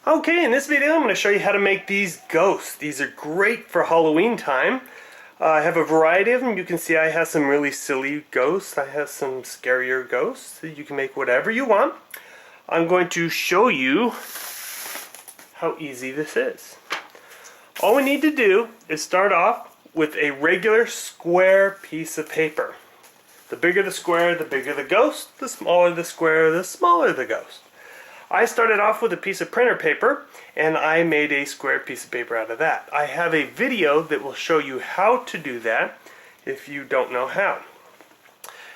Okay, in this video I'm going to show you how to make these ghosts. These are great for Halloween time. I have a variety of them. You can see I have some really silly ghosts. I have some scarier ghosts. You can make whatever you want. I'm going to show you how easy this is. All we need to do is start off with a regular square piece of paper. The bigger the square, the bigger the ghost. The smaller the square, the smaller the ghost. I started off with a piece of printer paper and I made a square piece of paper out of that. I have a video that will show you how to do that if you don't know how.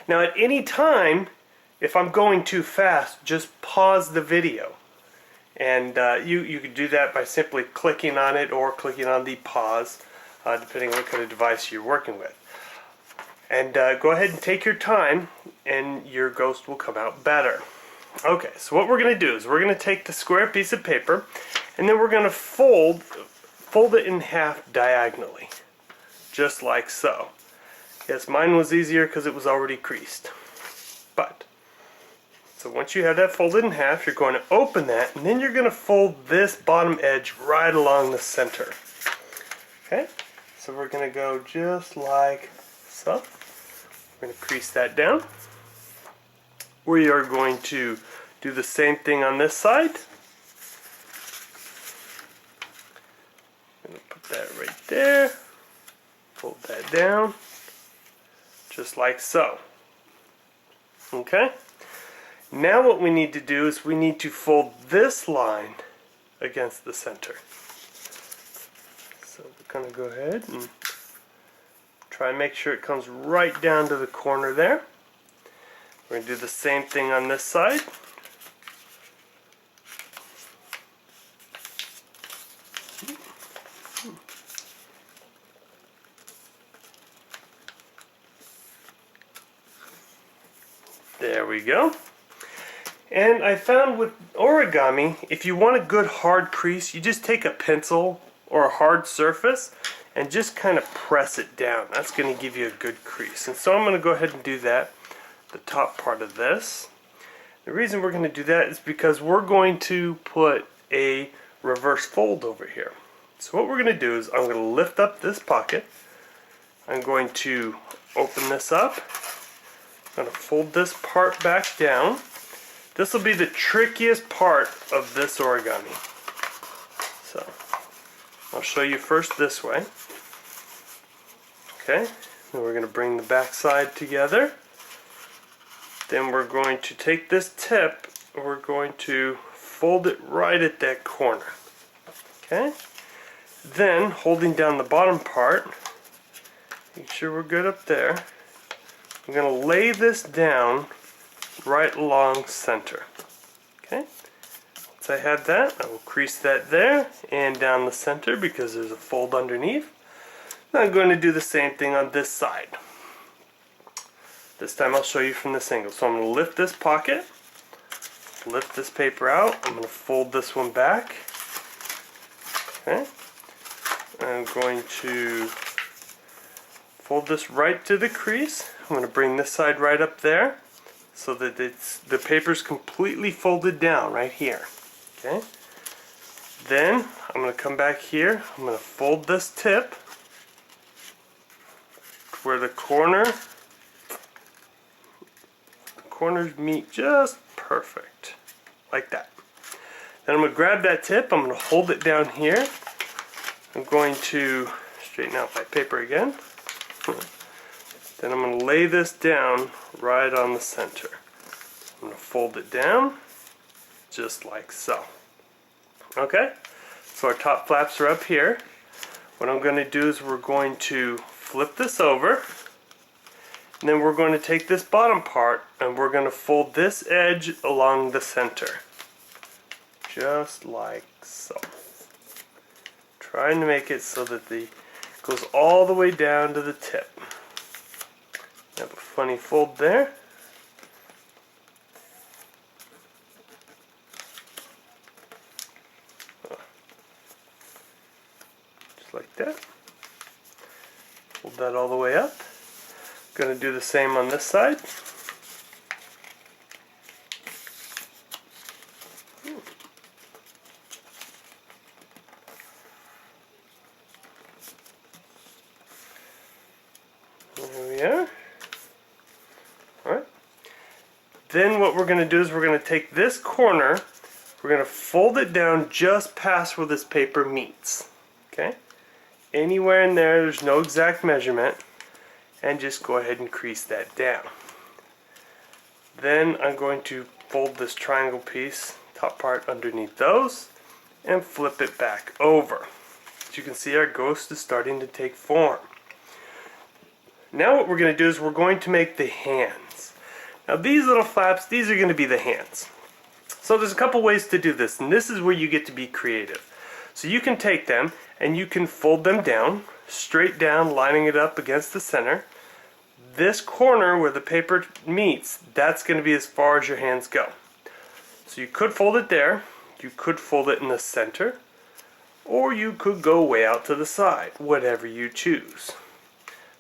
Now at any time, if I'm going too fast, just pause the video. And you can do that by simply clicking on it or clicking on the pause, depending on what kind of device you're working with. And go ahead and take your time and your ghost will come out better. Okay, so what we're going to do is we're going to take the square piece of paper and then we're going to fold it in half diagonally, just like so. Yes, mine was easier because it was already creased. So once you have that folded in half, you're going to open that and then you're going to fold this bottom edge right along the center. Okay, so we're going to go just like so. We're going to crease that down. We are going to do the same thing on this side. I'm going to put that right there. Fold that down. Just like so. Okay? Now what we need to do is we need to fold this line against the center. So we're going to go ahead and try and make sure it comes right down to the corner there. We're going to do the same thing on this side. There we go. And I found with origami, if you want a good hard crease, you just take a pencil or a hard surface and just kind of press it down. That's going to give you a good crease. And so I'm going to go ahead and do that. The top part of this. The reason we're going to do that is because we're going to put a reverse fold over here. So what we're going to do is I'm going to lift up this pocket. I'm going to open this up. I'm going to fold this part back down. This will be the trickiest part of this origami. So I'll show you first this way. Okay, then we're going to bring the back side together. Then we're going to take this tip and we're going to fold it right at that corner. Okay? Then, holding down the bottom part, make sure we're good up there, I'm going to lay this down right along center. Okay? Once I have that, I will crease that there and down the center because there's a fold underneath. Now I'm going to do the same thing on this side. This time I'll show you from this angle. So I'm going to lift this pocket, lift this paper out, I'm going to fold this one back. Okay. I'm going to fold this right to the crease. I'm going to bring this side right up there so that the paper's completely folded down right here. Okay. Then I'm going to come back here, I'm going to fold this tip where the corners meet just perfect, like that. Then I'm going to grab that tip, I'm going to hold it down here. I'm going to straighten out my paper again. Then I'm going to lay this down right on the center. I'm going to fold it down, just like so. Okay, so our top flaps are up here. What I'm going to do is we're going to flip this over. And then we're going to take this bottom part and we're going to fold this edge along the center. Just like so. Trying to make it so that it goes all the way down to the tip. Have a funny fold there. Just like that. Fold that all the way up. Going to do the same on this side. Then what we're going to do is we're going to take this corner, we're going to fold it down just past where this paper meets. Okay? Anywhere in there, there's no exact measurement, and just go ahead and crease that down. Then I'm going to fold this triangle piece, top part underneath those, and flip it back over. As you can see, our ghost is starting to take form. Now what we're going to do is we're going to make the hands. Now these little flaps, these are going to be the hands. So there's a couple ways to do this, and this is where you get to be creative. So you can take them and you can fold them down, straight down, lining it up against the center. This corner where the paper meets, that's going to be as far as your hands go. So you could fold it there, you could fold it in the center, or you could go way out to the side, whatever you choose.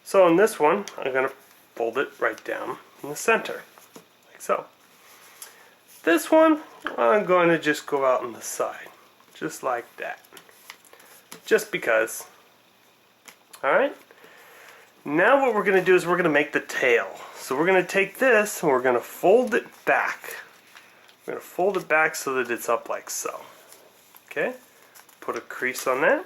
So in this one, I'm going to fold it right down in the center, like so. This one, I'm going to just go out on the side, just like that. Just because. Alright? Now what we're going to do is we're going to make the tail. So we're going to take this and we're going to fold it back. We're going to fold it back so that it's up like so. Okay? Put a crease on that.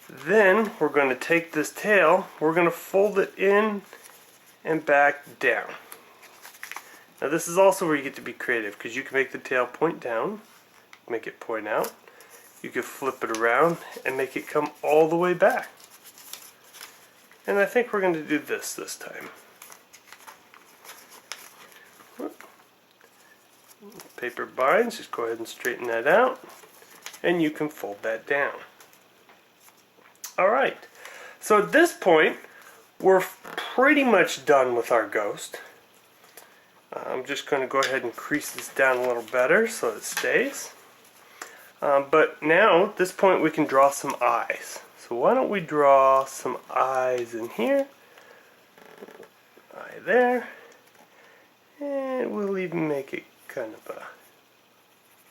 Then we're going to take this tail, we're going to fold it in and back down. Now this is also where you get to be creative, because you can make the tail point down, make it point out. You can flip it around and make it come all the way back. And I think we're going to do this time. Paper binds, just go ahead and straighten that out, and you can fold that down. Alright, so at this point, we're pretty much done with our ghost. I'm just going to go ahead and crease this down a little better so it stays. But now, at this point, we can draw some eyes. So why don't we draw some eyes in here, eye there, and we'll even make it kind of a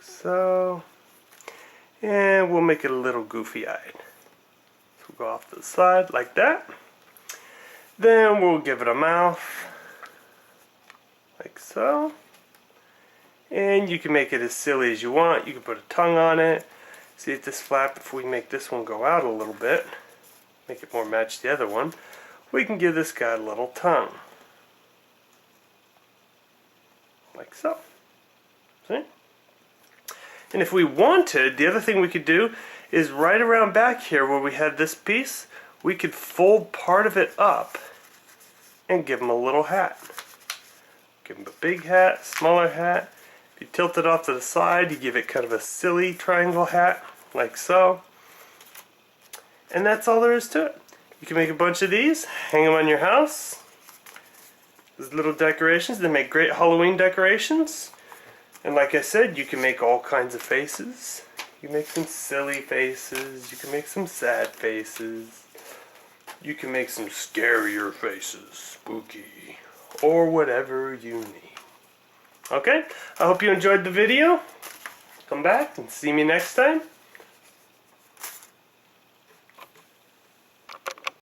so, and we'll make it a little goofy-eyed. So we'll go off to the side like that. Then we'll give it a mouth, like so. And you can make it as silly as you want. You can put a tongue on it. See if this flap, if we make this one go out a little bit, make it more match the other one, we can give this guy a little tongue. Like so. See? And if we wanted, the other thing we could do is right around back here where we had this piece, we could fold part of it up and give him a little hat. Give him a big hat, smaller hat. If you tilt it off to the side, you give it kind of a silly triangle hat, like so. And that's all there is to it. You can make a bunch of these, hang them on your house. These little decorations, they make great Halloween decorations. And like I said, you can make all kinds of faces. You can make some silly faces, you can make some sad faces, you can make some scarier faces, spooky, or whatever you need. Okay, I hope you enjoyed the video. Come back and see me next time.